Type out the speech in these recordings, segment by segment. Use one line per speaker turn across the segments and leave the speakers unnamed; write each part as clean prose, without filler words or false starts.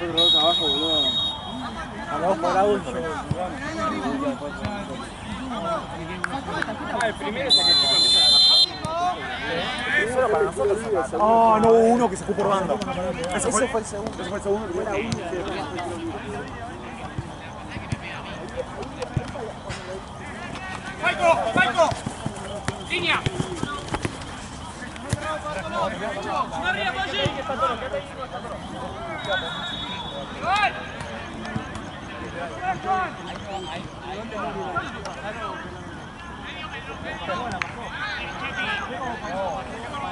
nosotros dos abajo, boludo. Vamos por adulto. El primero es el que empieza a solo para nosotros.
Ah, no, hubo uno que se fue por banda.
Ese fue el segundo.
Ese fue el segundo.
Era uno.
¡Falco! ¡Falco! ¡Línea! ¡No arriba, Polly! ¡Gol!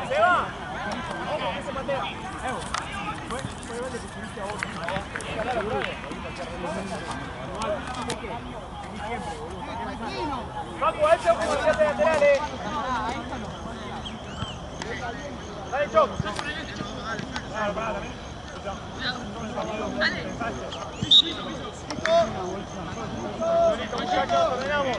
¡Se va! ¡Ojo, que se patea! Fue el que subiste a vos. Paco, a eso como siete laterales. Dale, Choc. Listo, muchachos, ordenamos.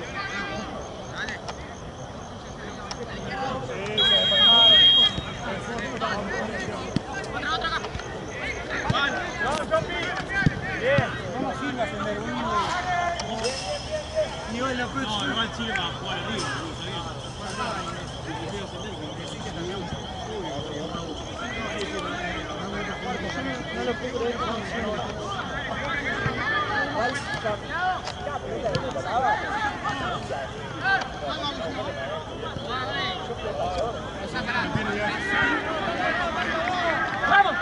Otra acá. Vamos, Chopi. Bien.
Vamos a ir a ascender uno. Igual la próxima. No, igual Chile va a jugar arriba, no lo puedo creer.
¡Vamos!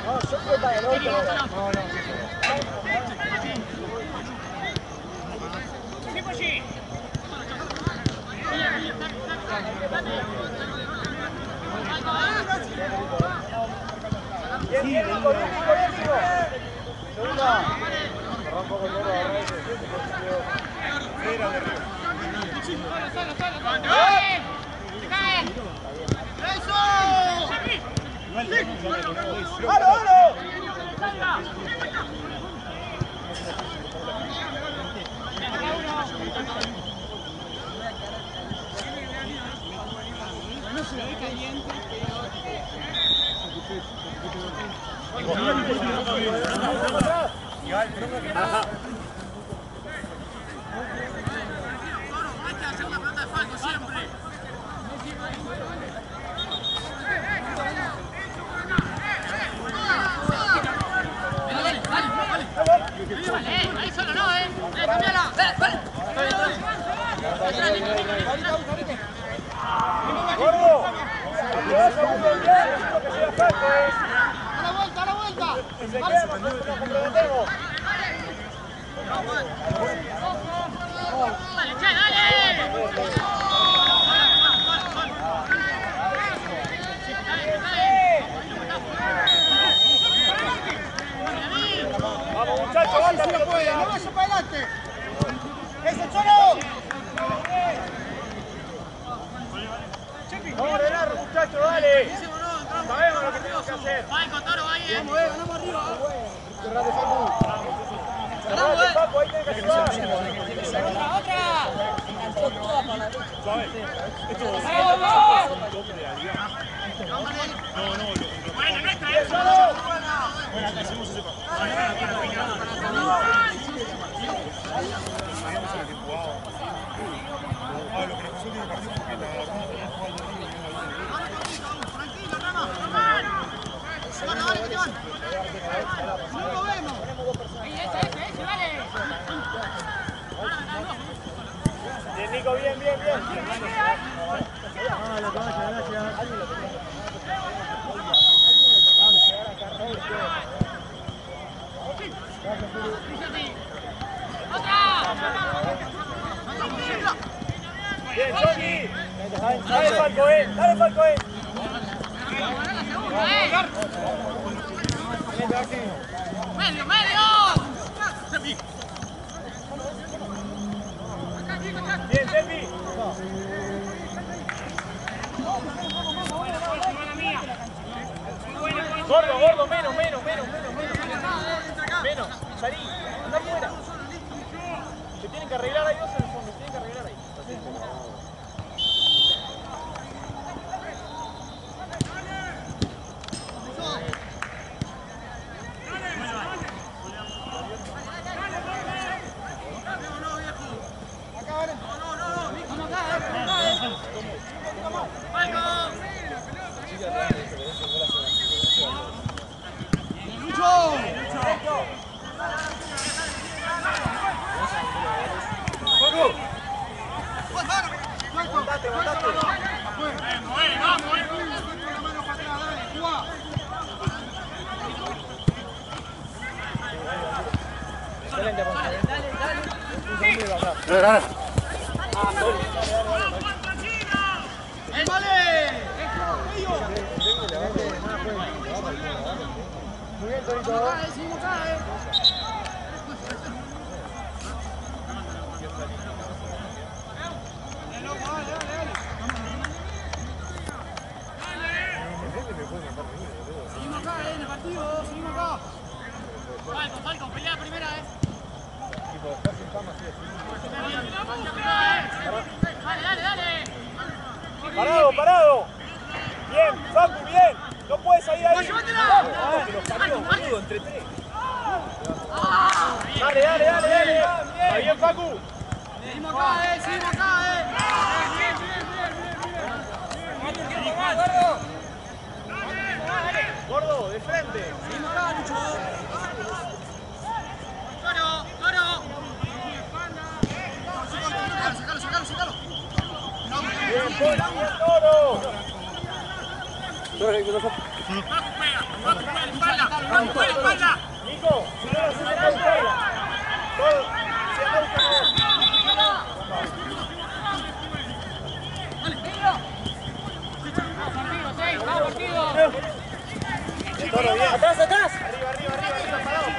No, yo fui para el otro.
¡Sí, Polly!
Bien, bien, Nico, bien, Nico, bien, Nico. Segunda. Agarró un poco el toro, agarró ese. Era de arriba.
¡Se caen! ¡Eso!
¡Halo, halo!
No se ve caliente,
Ahí solo no, cambiala.
¡Gordo! ¡Segundo bien! ¡Que sea Paco,
¡A la vuelta, a la vuelta!
¡Que se quede, nosotros nos comprometemos!
¡Dale, che, dale!
¡Vamos, muchachos! ¡Basta,
no puede! ¡No vaya para adelante!
¡Ese cholo! Vamos a ordenar, muchachos, dale. Sabemos lo que tenemos que hacer.
¡Ay, Contoro, ahí,
Vamos, ganamos arriba.
Cerrate, Paco. Cerrate, Paco, ahí tenés que ayudar.
¡Otra!
¿Sabes? Esto es
Bueno, no está eso.
bueno, acá hicimos ese paso. Lo que nos pasó el último partido fue que la Roma tenía que jugar de arriba y no la
Tranquilo, Rama. Bueno, dale, que te van. No lo vemos. Ahí, ese, dale.
Bien, Nico, bien, bien, bien.
Ah, la caballa, gracias.
Bien, Johnny. Dale, Falco, dale, Falco,
¡Medio!
Bien, Tepi. Gordo, menos. Menos, salí, anda afuera. Se tienen que arreglar ahí dos en el fondo, se tienen que arreglar ahí. Dale. Muy bien, Torito.
Seguimos acá, Seguimos acá, en el partido, seguimos acá. Falco, pelea primera, Dale.
Parado. Bien, Facu, bien. No puedes salir ahí. Que los partidos, boludo, entre tres. Dale. Está bien, Facu.
Seguimos acá,
Gordo, de frente.
Seguimos acá, Lucho. Sácalo.
Bien, Toro. Nico, si no la haces acá, espalda. Todo, si acá Toro, bien. Atrás. Arriba, parado.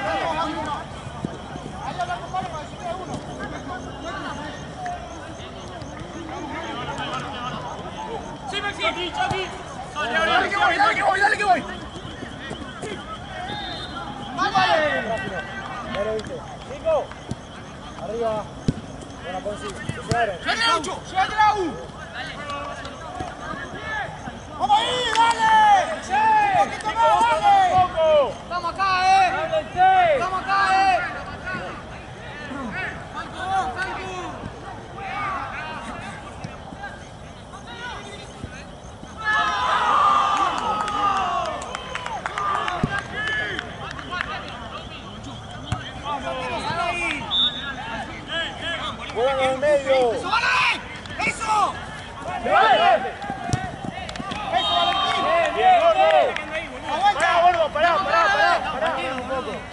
Dale que voy.
Ya lo viste. Nico, arriba. Buena Ponzi.
¡Llévate la U! ¡Vamos ahí, dale! ¡Sí! ¡Un poquito más, dale! ¡Estamos acá, ¡Estamos acá,
Juegan en el medio.
¡Eso, vale! ¡Eso!
Bien, gordo. Pará.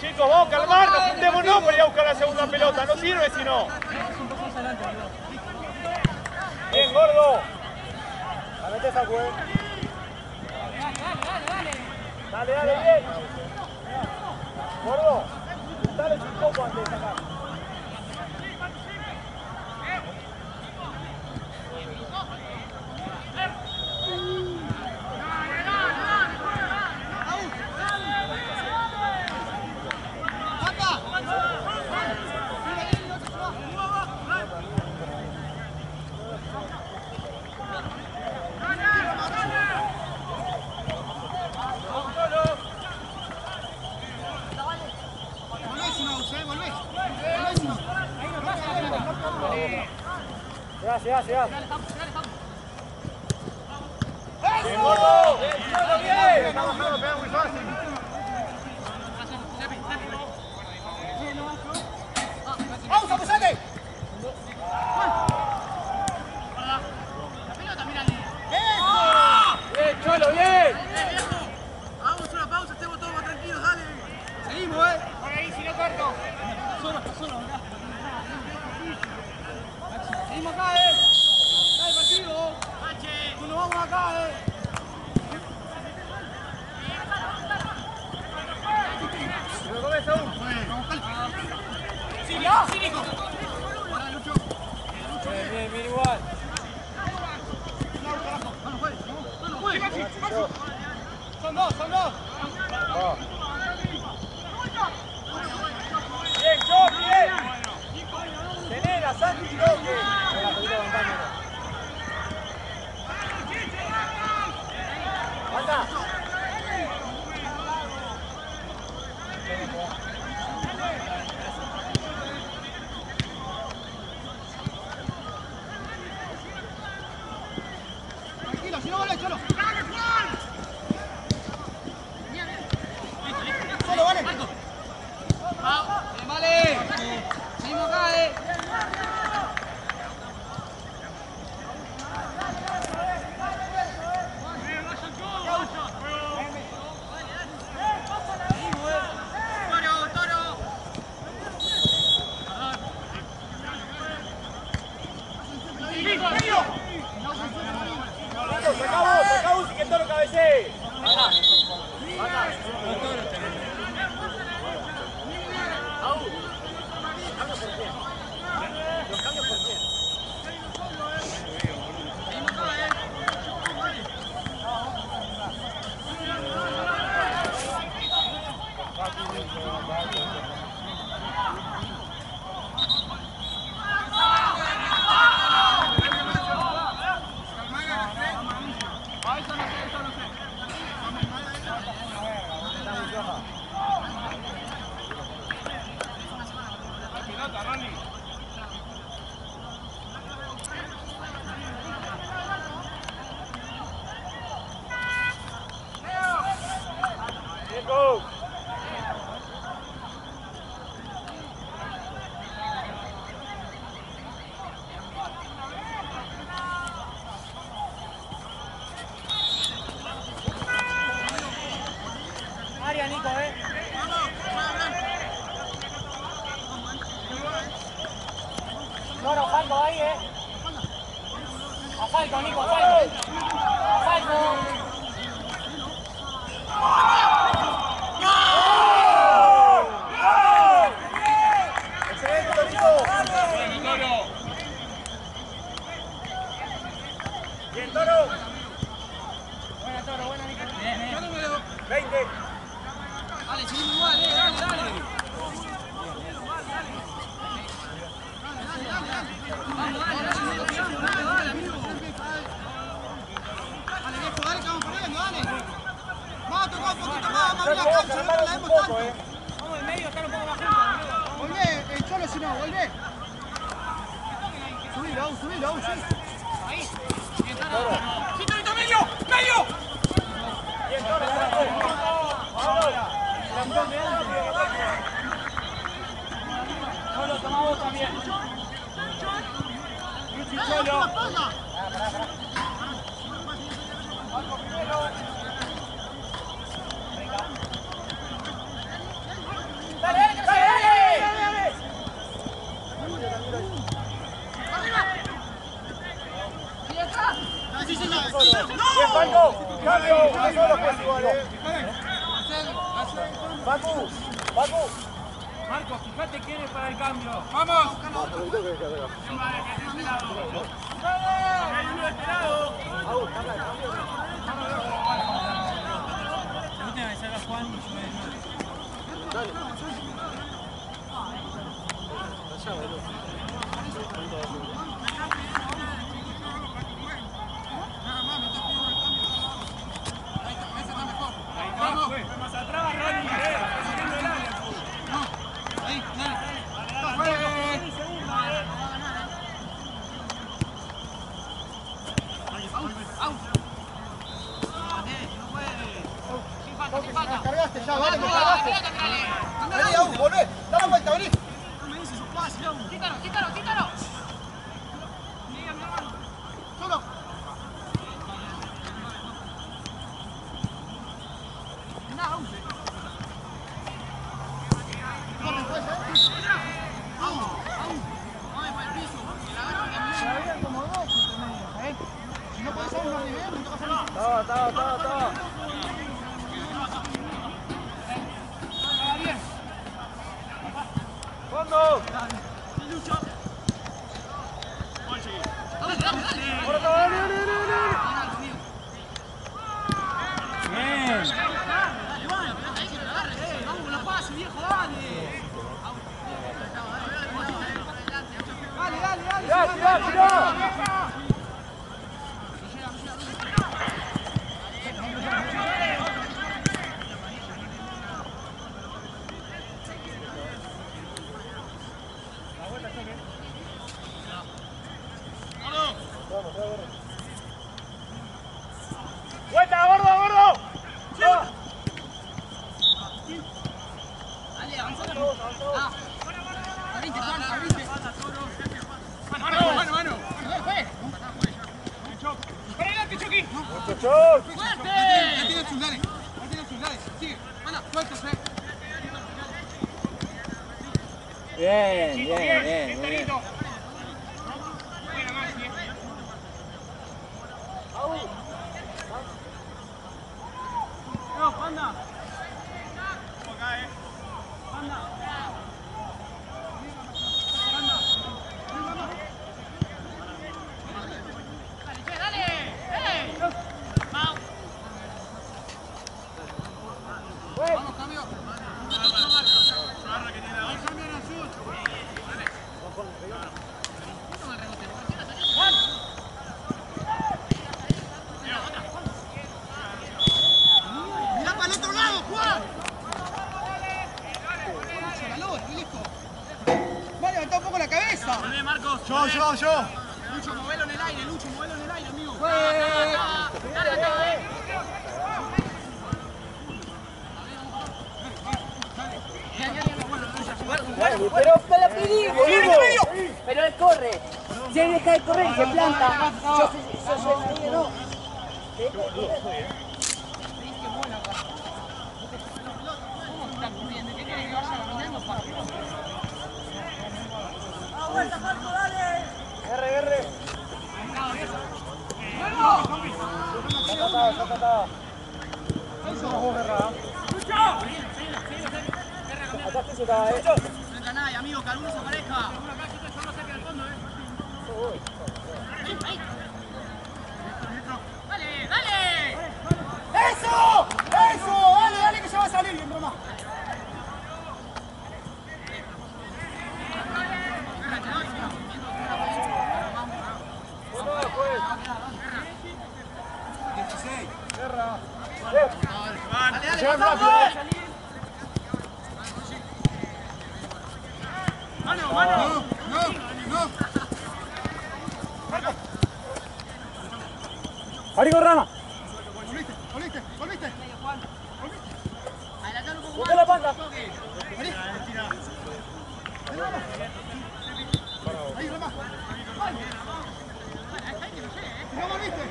Chicos, vamos a calmarnos, juntémonos para ir a buscar la segunda pelota. No sirve si no. Bien, gordo. La metes a juego. Dale, bien. Gordo, dale un poco antes de sacar. Llegá. Bien, gordo. Bien. Está bajando, pega muy fácil.
¡Vamos, apóyate!
Bien, Cholo, bien.
Hagamos una pausa, estemos todos más tranquilos, dale. Seguimos, Por ahí, si no corto. Solo, acá. Seguimos acá, Dale, partido. Nos vamos acá,
Se lo comes aún.
Sí, Nico. Ahora, Lucho.
Bien, igual.
Son dos.
Bien, Jockey, bien. Tenela, Santi, Jockey. Anda.
Tranquilo, si no vale, Cholo. Solo, vale. Vale. Seguimos acá,
ese! ¡Ana! ¿Los cambios por quién? Go!
Área, Nico, Loro, Falco ahí, A Falco, Nico, a Falco. A Falco.
¡Excelente, Torito! ¡Bien, Toro!
Buena, Toro, buena, Nico.
20.
Dale, seguimos igual, dale. Vamos a tocar un poquito más, vamos a abrir la cancha, no la demos tanto.
Vamos en medio, están un poco más juntos.
Volvé, el Cholo si no, volvé. Subilo, sí.
Ahí. ¡Sí, Torito, medio! ¡Medio!
¡Bien, Toro!
Cholo, toma vos también.
Cholo.
¡Dale!
¡Bien, Falco! ¡Cambio! ¡Uno solo pues igual, ¡Facu!
Marcos, fíjate quién es para el cambio.
¡Vamos!
Más atrás, Ronnie, haciendo el área.
Ahí, dale. Cargaste ya, vale, me cargaste. Vení, Aú, volvé. Dale la vuelta, vení. No me dices su pase, Aú.
Quítalo.
Solo. Andá, Aú. Corre, pues, Aú. Vamos para el piso. Se habían como dos entre medio, Si no podés salir, no arribé, me toca salir.
Estaba. ¡Fondo!
Bien.
Vamos con la pase, viejo, dale.
¡Tirá! ¡Vuelta, gordo!
Dale, avanzó. A 20, Juan, a 20. Mano.
¡Para adelante, Chucky!
¡Mucho!
¡Fuerte! Ya tiene sus lares. Sigue. Anda, fuerte, Fe.
Bien. Torito. Buena, Maxi.
Yo.
Lucho, movelo en el aire, Lucho, movelo en el aire, amigo.
Pero la pedí, pero él corre. Si él deja de correr y se planta, yo soy el no.
R. Está atado.
No entra nadie, amigo, que alguno se aparezca. ¡Dale!
¡Eso! Dale, que se va a salir bien, broma.
¡Mano!
No.
Marico Rama.
Volviste.
Adelantar un poco
Busca la panda.
Ahí, Rama. No volviste.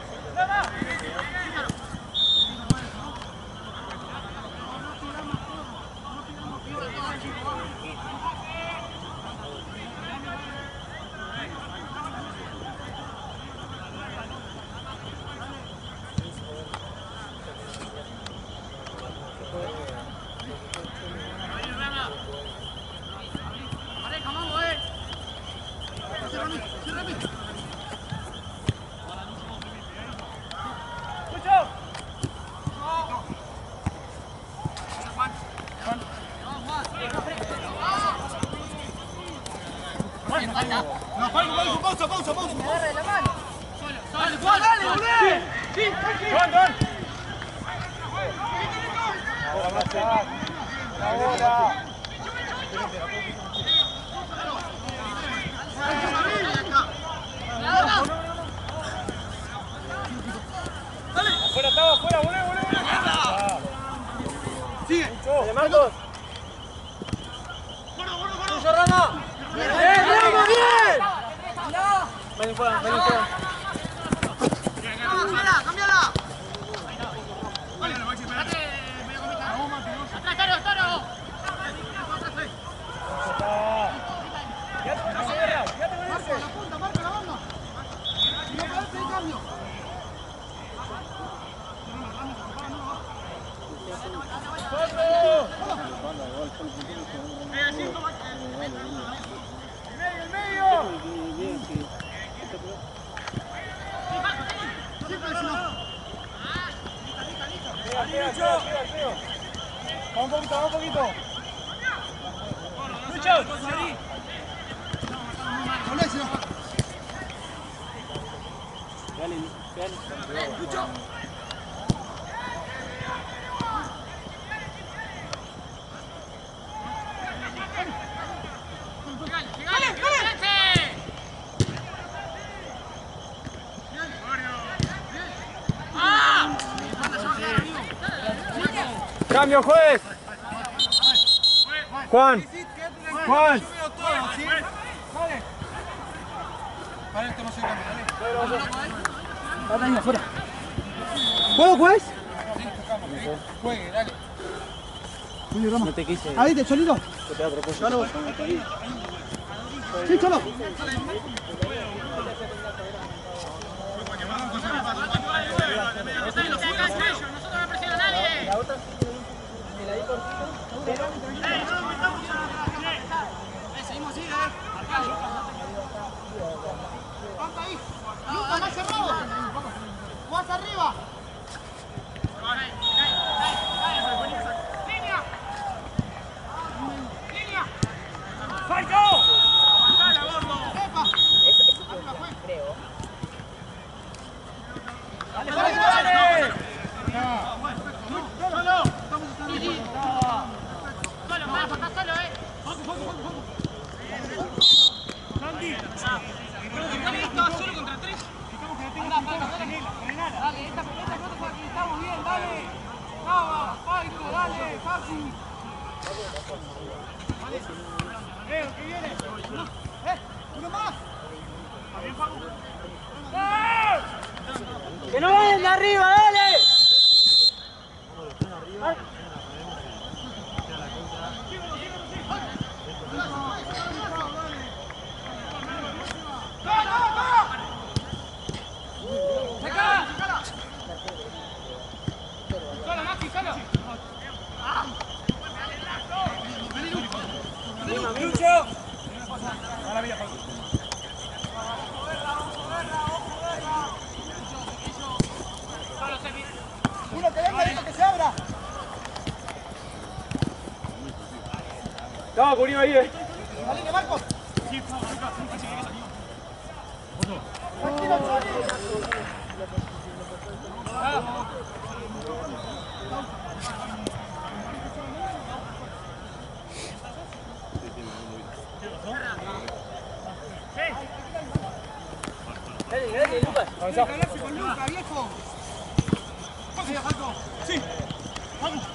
No, pausa.
Agarra la mano.
¡Dale, volvé!
La bola. Afuera, volé.
Sigue.
De Marcos. Tuyo, Rama. ¡Rama, bien! Ven fuera.
¡Cámbiala! ¡Atrás, Toro!
Marca la banda. Y no parece el cambio.
¡El medio! Vamos un poquito. Lucho.
Lucho.
Cambio, juez. Juan.
Dale, afuera.
¿Puedo, juez?
Juegue, dale. No te quise. Ahí, te solito. Sí, solo.
¡Nosotros no presiona a nadie! Seguimos así,
Panta ahí. Lucas, más cerrado. Más arriba.
¡Línea!
¡Falco!
¡Aguantala, gordo!
¡Epa!
Creo.
¡Dale!
Solo, para acá solo,
Foco.
Santi.
Solo contra 3. Dale, esta pelota aquí estamos bien, dale. Cava, Paito, dale, fácil.
¿Qué viene? Uno más.
¡Que no vayan de arriba, dale!
Solo, Maxi, solo.
¡Lucho! Ahora mira, Paco.
Uno que venga y otro que se abra.
Estaba cubrimos ahí,
Aline, Marcos. Tranquilo, Chori.
Dale, Lucas.
Hablarse con Luca, viejo.
Sí.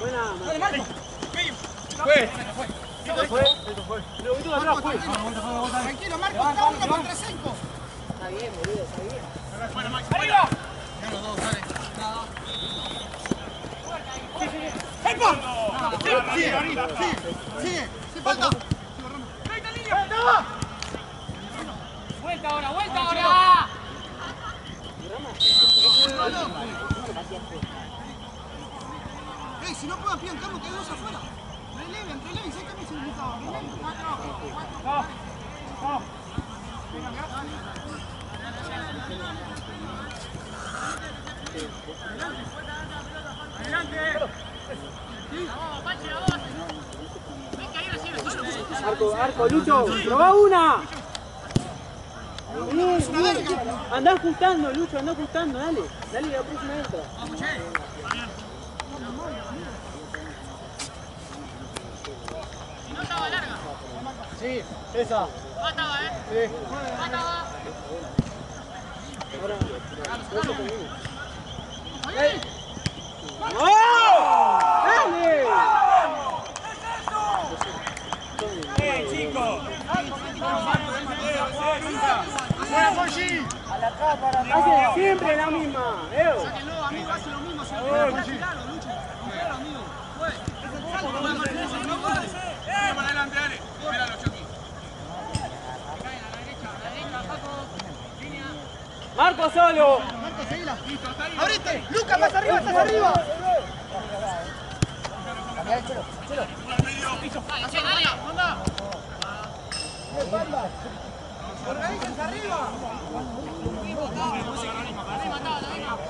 Buena,
Dale, Marcos.
Fue.
Tranquilo, Marcos, está 1 contra 5.
Está bien, boludo, está bien.
¡Arriba!
Sigue. Sí, falta.
¡Vuelta ahora, vuelta ahora!
Ey, si no puedan, pidan cambio, que hay dos afuera. Releven, ¿sabes qué me significaba? Releven. 4.
Arco, Lucho, probá una. Andá ajustando, Lucho, andá ajustando, dale. Dale, la próxima entra.
Si no estaba larga.
Sí, esa.
Estaba,
Sí.
Estaba.
¡Oh! ¡Dale!
Chicos!
Hace siempre la misma, Eo.
Sáquenlo, amigo, hace lo mismo. Si lo pueden tirarlo, luchen. Tiralo, amigo.
Para adelante, dale. Espéralo, Chucky.
Marco solo.
Marcos, seguila. ¡Abrite! ¡Lucas, más arriba, estás arriba!
Dale, anda.
¡Organícense arriba!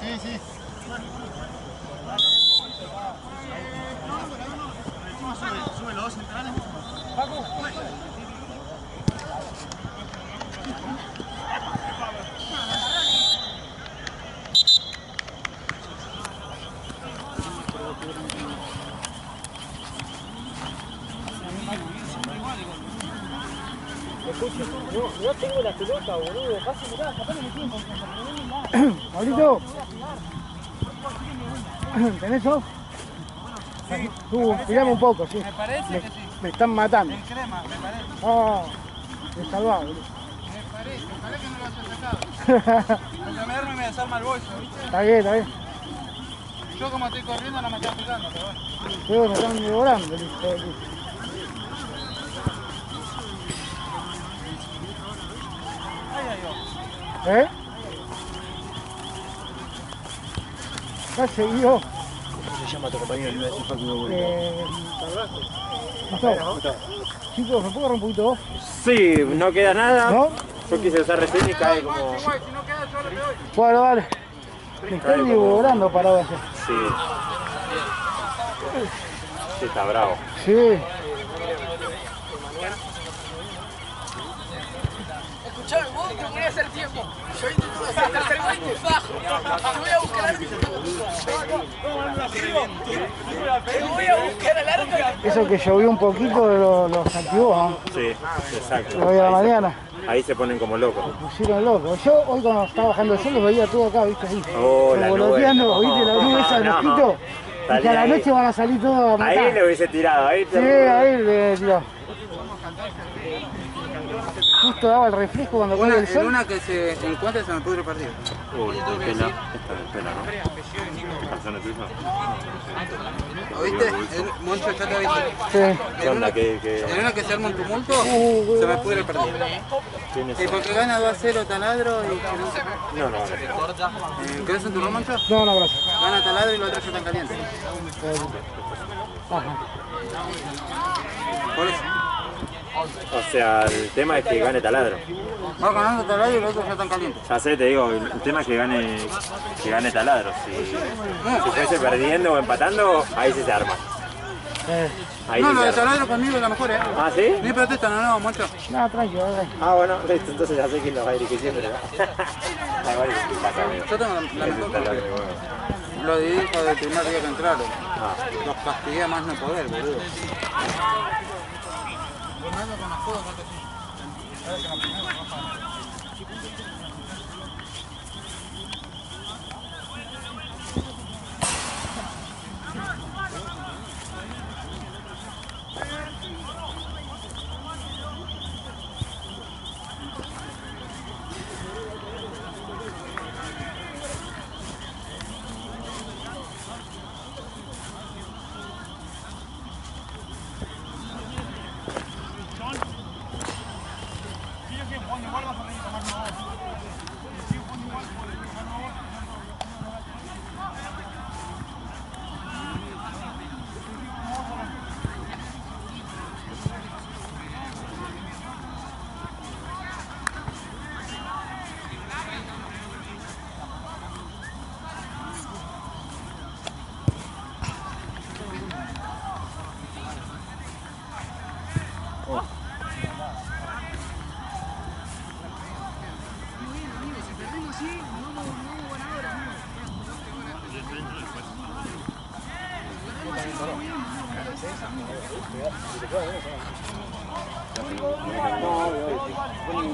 Sí, sí. Sube los dos centrales.
No tengo la pelota, boludo. Pase, mirá, sacame mi tiempo.
Pablito. ¿Tenés eso? Tú, tirame un poco, sí.
Me parece que sí.
Me están matando.
El crema, me parece.
Ah, me salvaba, boludo.
Me parece que no lo has sacado. Porque me duerme y me desarma el bolso, ¿viste?
Está bien, está bien.
Yo como estoy corriendo no me está pegando, pero bueno.
Pero me están devorando, el hijo de puta. ¿Eh? ¿Qué seguido?
¿Cómo se llama tu compañero? Le iba a decir Facu de vuelta.
Gustavo. Chicos, ¿me puedo agarrar un poquito vos?
Sí, no queda nada.
¿No?
Yo quise hacer recién y cae como...
Si no queda yo le doy.
Bueno, dale. Me estoy devorando para abajo.
Sí. Sí, está bravo.
Sí.
¿Escucharon vos?
voy a hacer tiempo. Yo intento hacer el tercer gol bajo. Voy a buscar al arco.
Eso que llovió un poquito los activó, ¿no?
Sí, exacto.
Hoy a la mañana.
Ahí se ponen como locos.
Pusieron locos. Yo hoy cuando estaba bajando el sol los veía todo acá, ¿viste? Ahí.
Oh, la
Revoloteando,
nube.
¿viste? La nube esa de
No,
mosquito. Y que a la
ahí.
noche van a salir todos a matar.
Ahí le hubiese tirado, ahí
Sí, ahí le tiró. Justo daba el refresco cuando cae el sol.
Una que se encuentra se me pudre perdido.
Uy, de pela. Esta de pela, ¿no? ¿Qué calzón es tuyo?
¿Oíste? Moncho, ya te aviso.
Sí.
¿Qué onda?
En una que se arma un tumulto, se me pudre perdido.
¿Quién es?
Y porque gana 2-0 Taladro y que no.
No.
¿Querés un turno, Moncho?
No, no, gracias.
Gana Taladro y los otros ya están calientes.
Ajá.
Por eso.
O sea, el tema es que gane Taladro.
Va ganando Taladro y los otros ya están calientes.
Ya sé, te digo, el tema es que gane Taladro. Si fuese perdiendo o empatando, ahí sí se arma. Ahí
No,
sí
lo
se
de
arma.
Taladro conmigo es la mejor, ¿eh?
¿Ah, sí?
Ni protesta, no, Moncho.
No, tranquilo, dale.
Ah, bueno, listo, entonces ya sé quién los va a dirigir siempre. Ah, bueno, pasa, amigo.
Yo tengo la
Ese
mejor.
Taladro, bueno.
Lo dirijo del primer día que entraron.
Ah.
Los castigué a más no poder, boludo.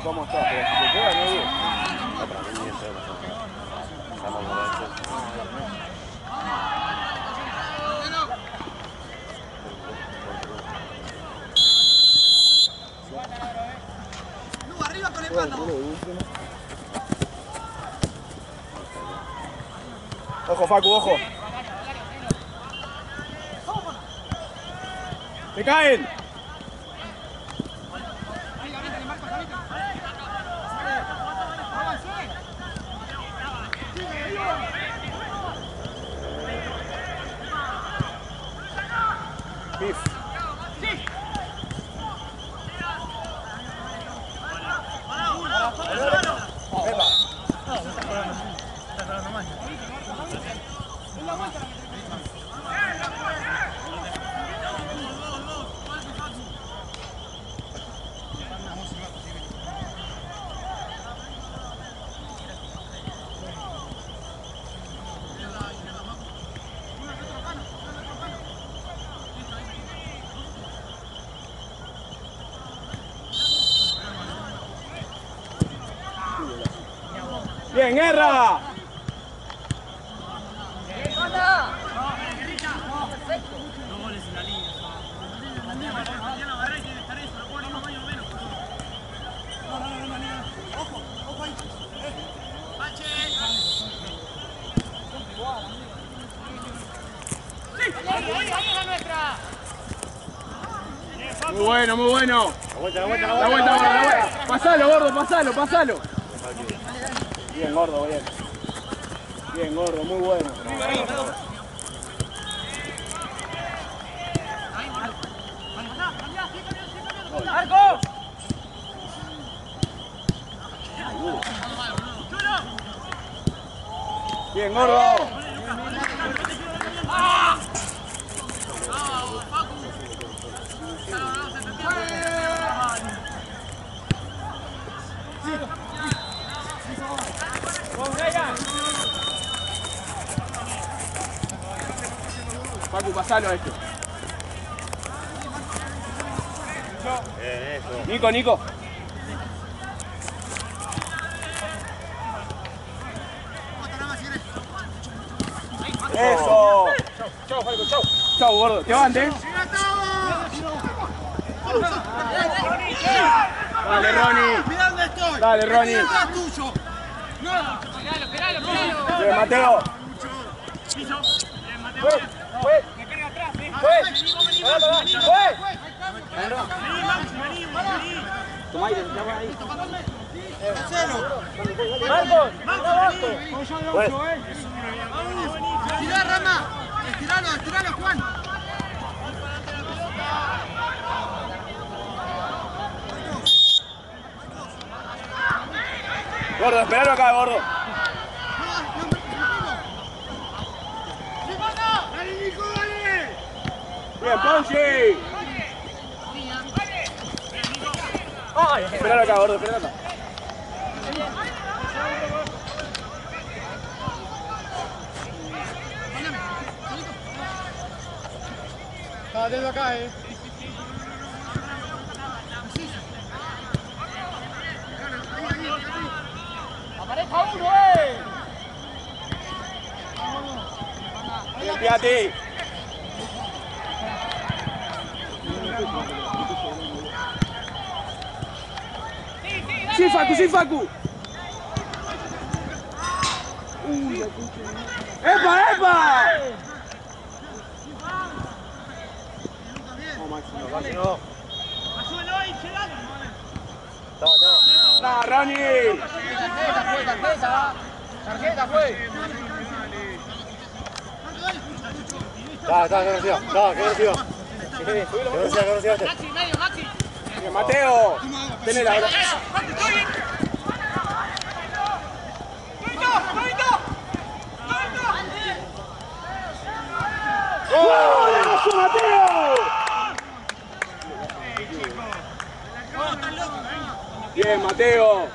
¿Cómo estás? Pero si te pega, no bien. Para mí bien, estamos borrachos.
No, arriba con el palo.
Ojo, Facu, ojo. ¡Se caen! Pif. Bien, guerra. Muy bueno, muy bueno. La vuelta. Pasalo, gordo, pasalo. Bien, gordo, bien. Bien, gordo, muy bueno.
¡Marco!
Bien, gordo. Facu, pasalo a esto. Nico, Nico. Eso. Chau, Falco, chau. Chau, gordo. Te avante. Dale, Ronnie.
Mirá dónde estoy.
Dale, Ronnie.
Este es tuyo.
Bien, Mateo. Tomá aire, ya ahí.
Estirá, Rama. Estiralo, Juan.
Gordo, esperalo acá, gordo. Bien, Ponchi. Esperalo acá, gordo, esperalo acá.
Está atento acá,
¡Aparezca uno,
Bien, Piatti. Sí, Facu, sí, Facu. ¡Epa, epa! ¡No, Ronnie!
Tarjeta fue.
Que reciba.
Maxi, medio, Maxi.
Bien, Mateo. Tenés la hora. ¡Golazo, Mateo! Bien, Mateo.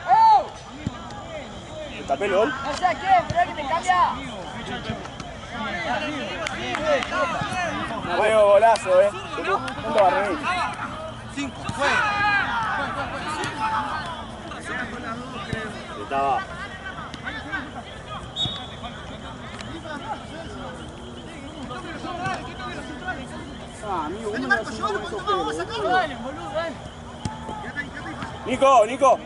¿Te tapé el gol?
No sé a quién, pero que te cambia.
Mateo, golazo, ¿Cuánto va a reír?
5, fue.
Estaba.
Ah, amigo,
Dale, Marco, llévalo cuando vamos a sacarlo.
Dale, boludo, dale.
Nico, Nico.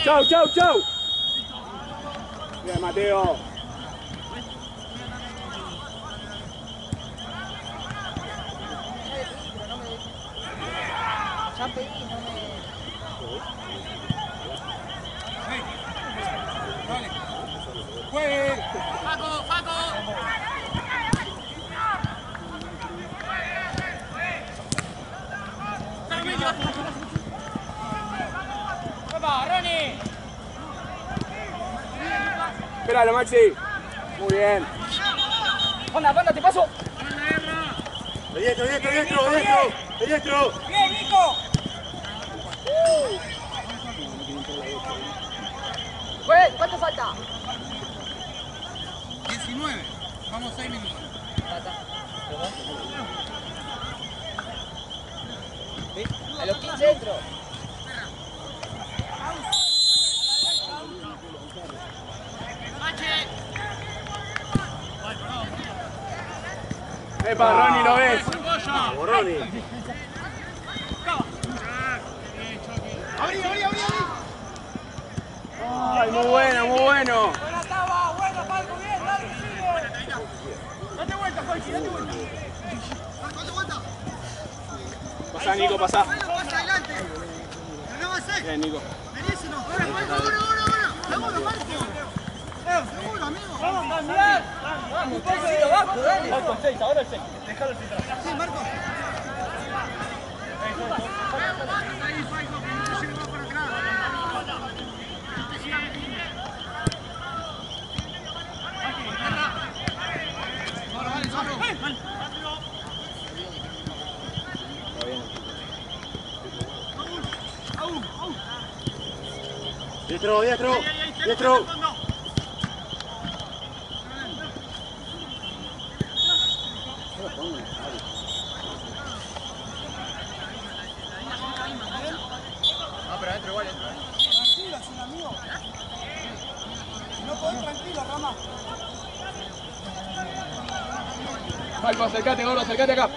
Chau, chau, chau. Bien, Mateo.
Ya pedí, no me...
Faco. Ronnie.
Espéralo, Maxi. Muy bien.
Banda, te paso.
Diestro.
Bien, Nico.
¿Cuánto falta?
19. Vamos 6 minutos.
A los 15 entro.
Epa, Ronnie, ¿lo ves?
Ronnie.
Abrí.
Ay, muy bueno, muy bueno.
Buena Taba, bueno, Falco, bien, dale, sigue. Date vuelta, Falco, date vuelta.
Date vuelta.
Pasá, Nico, pasá.
Bueno, pasa adelante. No avancé.
Bien, Nico.
Buenísimo. Ahora. Seguro, Marco. Seguro, amigo.
Vamos a cambiar.
Vamos, un poquito abajo, dale.
Ahora el 6. Déjalo el 6.
Sí, Marco.
Diestro, diestro, diestro.
No, pero adentro igual, adentro.
Tranquilo, sin amigo. No podés tranquilo, Rama.
Falco, acercate, gordo, acercate acá.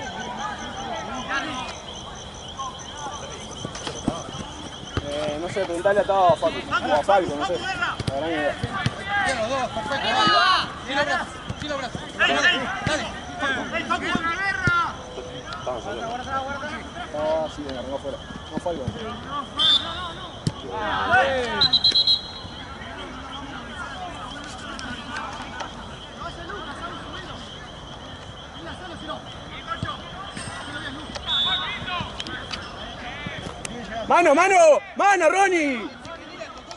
No sé, preguntale a Tao Falco. O a Falco, no sé. La gran idea.
Bien, los dos, perfecto. Sin los brazos, sin los brazos. Dale.
Estamos saliendo. Ah, sí, me arrancó afuera. No, Falco. ¡Mano, mano! ¡Mano, Ronnie!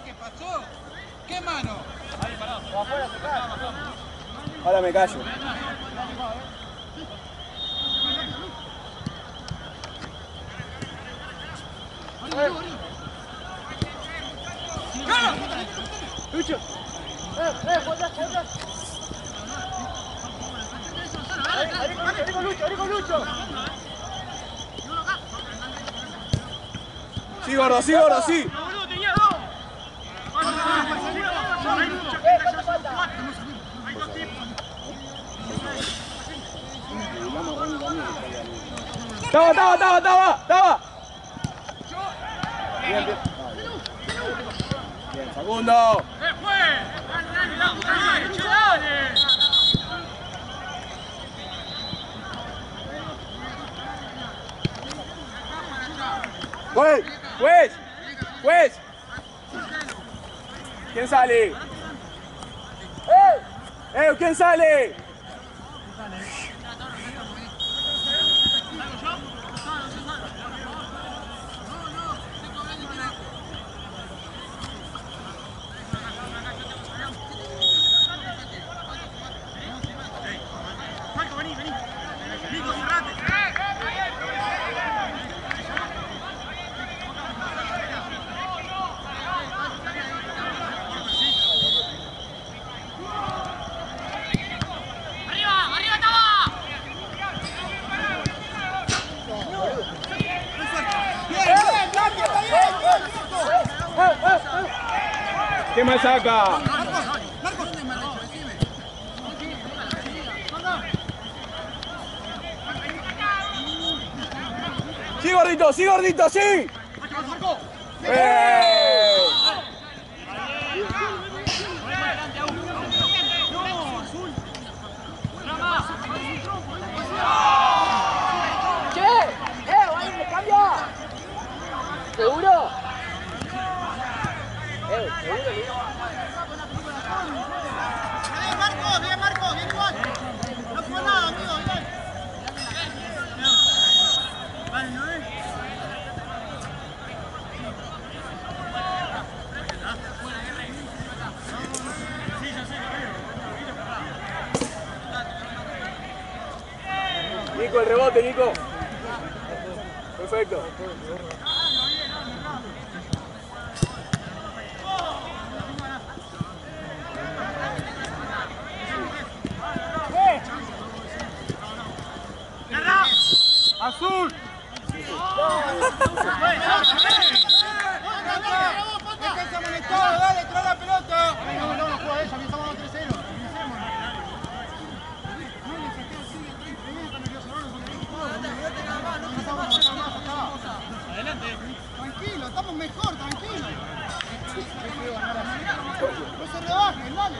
¿Qué pasó? ¿Qué mano?
Ahora me callo. ¡Lucho! ¡Lucho! Sí, gordo, sí, gordo, sí. ¡Taba! Bien, bien. Bien, Facundo. ¡Juez! ¿Quién sale? ¿Quién sale? ¿Qué más saca? Sí, gordito, sí.
¡Vale, cambia! ¿Seguro?
Bien, Marcos, bien igual. No fue nada, amigo, bien. Vale, ¿no es?
Nico, el rebote, Nico. Perfecto.
¡Azul!
¡Déjense amonestados! ¡Dale, trae la pelota! No juega ella, estamos 3-0. Tranquilo, estamos mejor, tranquilo. No se rebajen, dale.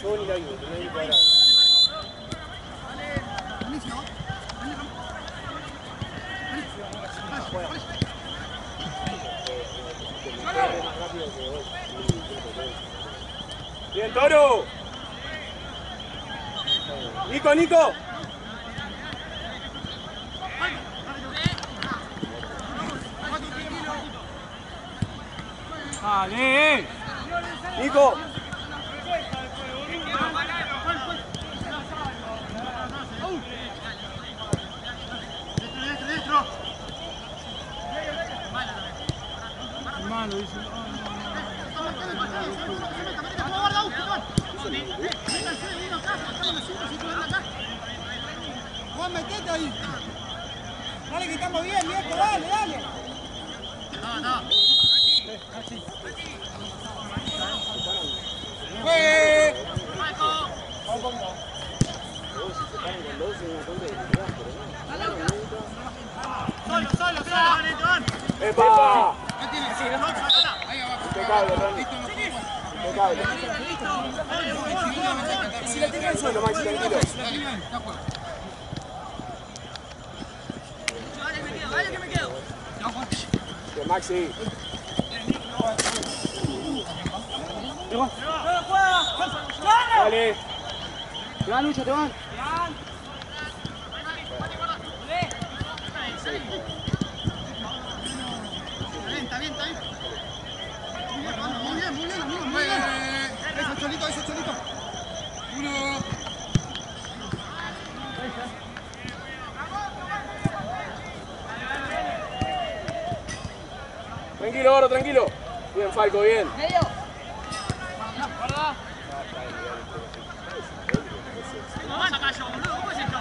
Yo ni la vivo, no hay cuadrado. Bien, Toro. Nico.
¡Vale!
Nico.
Dentro.
malo, dice.
Juan, metete ahí. Dale que estamos bien, viejo, dale, dale. No. Solo.
¡Epa!
Ahí abajo.
Impecable, Ronnie. Impecable. Si la tenés al suelo, Maxi, tranquilo.
Dale que me quedo.
Bien, Maxi. Dale.
Te van, Lucho, te van.
Está bien. Muy bien, amigo, muy bien. Eso, Cholito. Uno.
Tranquilo, Gordo, tranquilo. Bien, Falco, bien.
Medio.
Vamos acá yo, boludo. ¿Cómo es esto?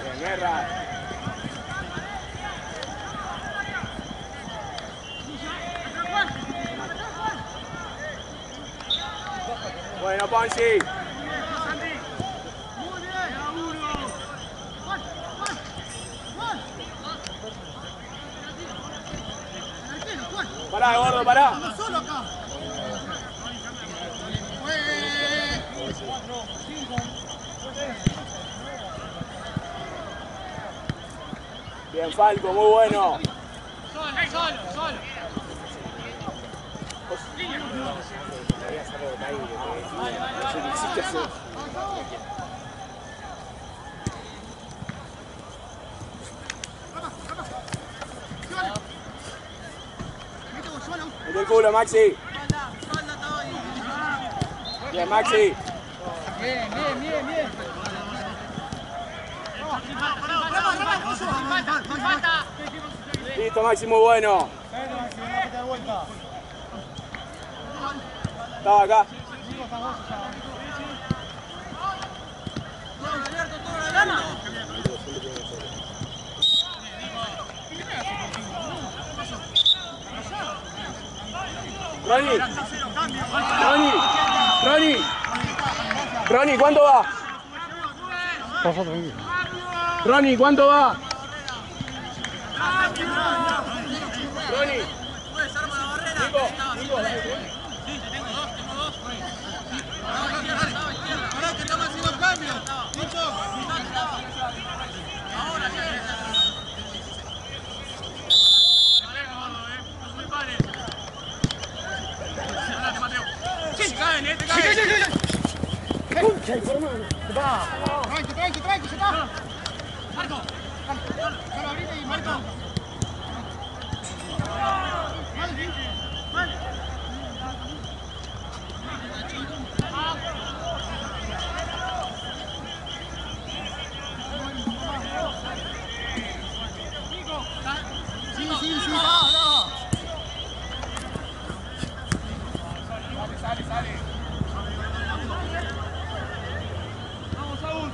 Bien, Guerra. Bueno, Ponzi. Pará, Gordo, pará.
Solo acá.
Bien, Falco, muy bueno.
Solo.
Mete el culo, Maxi. Bien, Maxi.
Bien.
Falta.
Listo, Maxi, muy bueno. Estaba acá. Ronnie, ¿cuánto va?
Pasa tranquilo.
Ronnie, ¿cuánto va? Ronnie.
Ahora que estamos haciendo cambios. Tranqui, ya está. Marco. Dale, abrite y Marco. Sí, sale. Vamos, Saúl.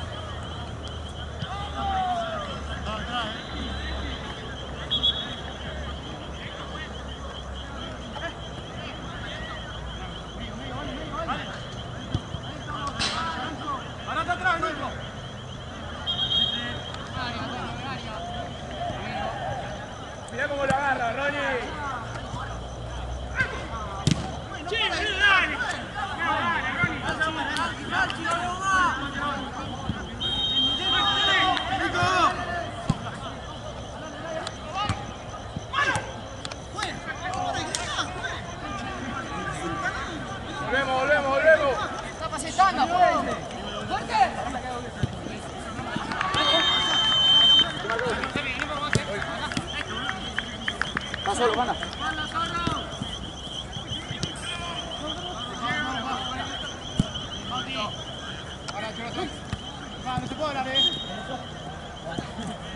Parate atrás, Nico.
Mirá cómo lo agarra, Ronnie.
Va solo, manda.
No se puede hablar,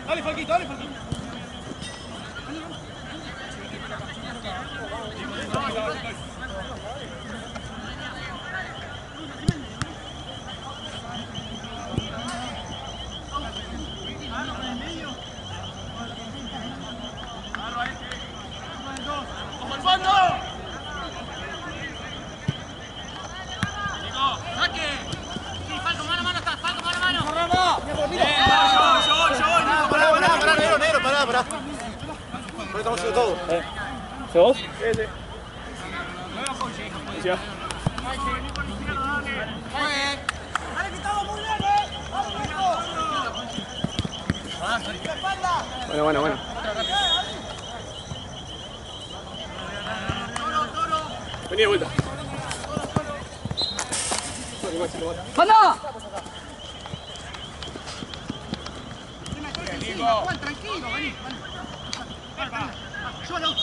Dale, Falquito, dale, Falquito.
¿Se vos? Sí. Ya.
Dale, que estamos muy bien, ¡Vamos, Nico!
Bueno. Vení de vuelta.
¡Manda!
Juan, tranquilo, vení. Solo.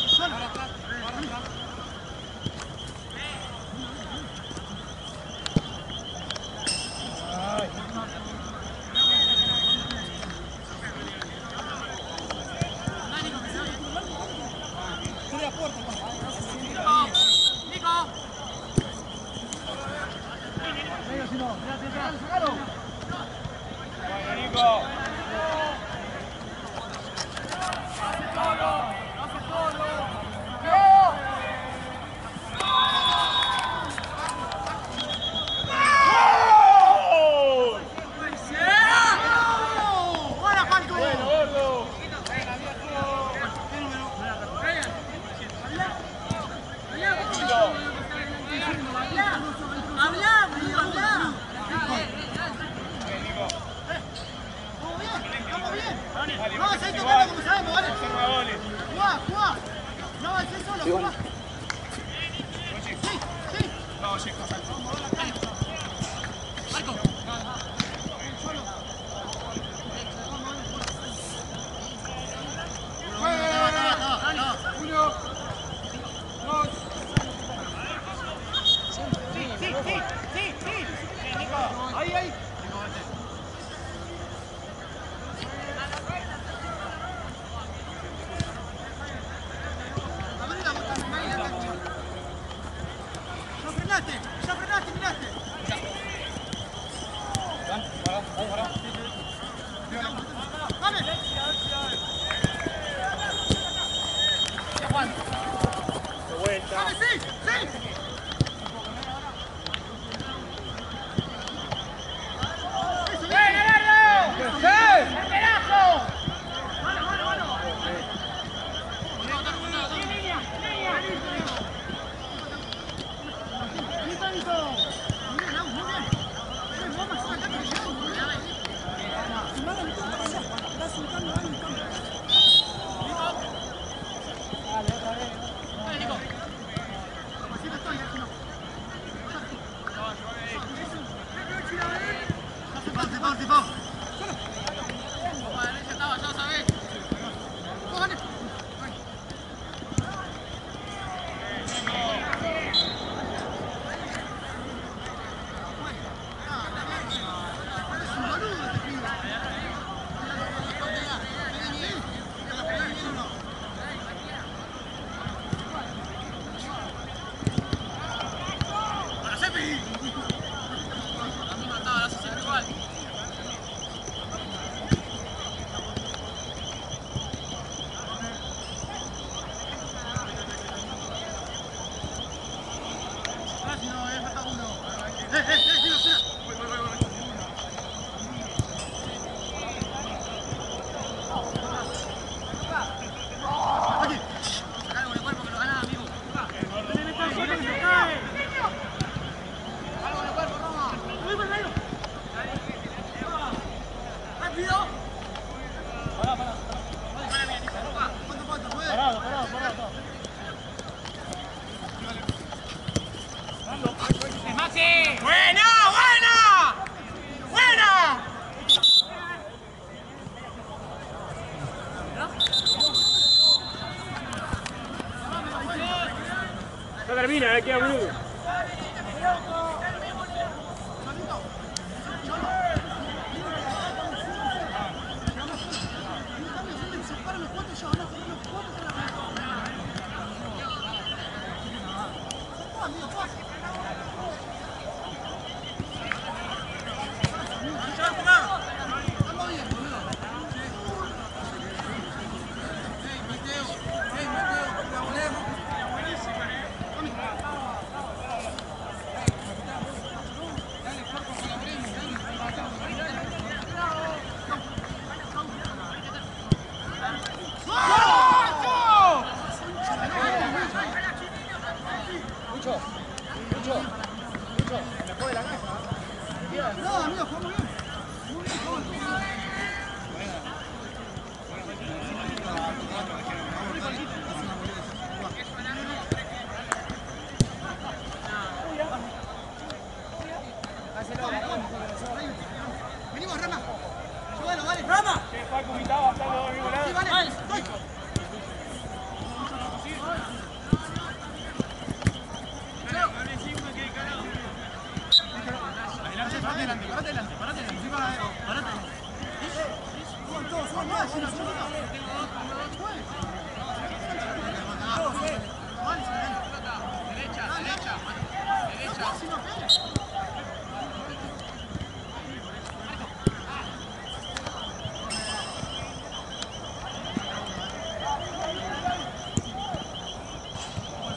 dale, Rama.
Que Facu Vitao bastante dos mismos lados.
Sí, vale, estoy.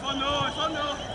Fondo, fondo.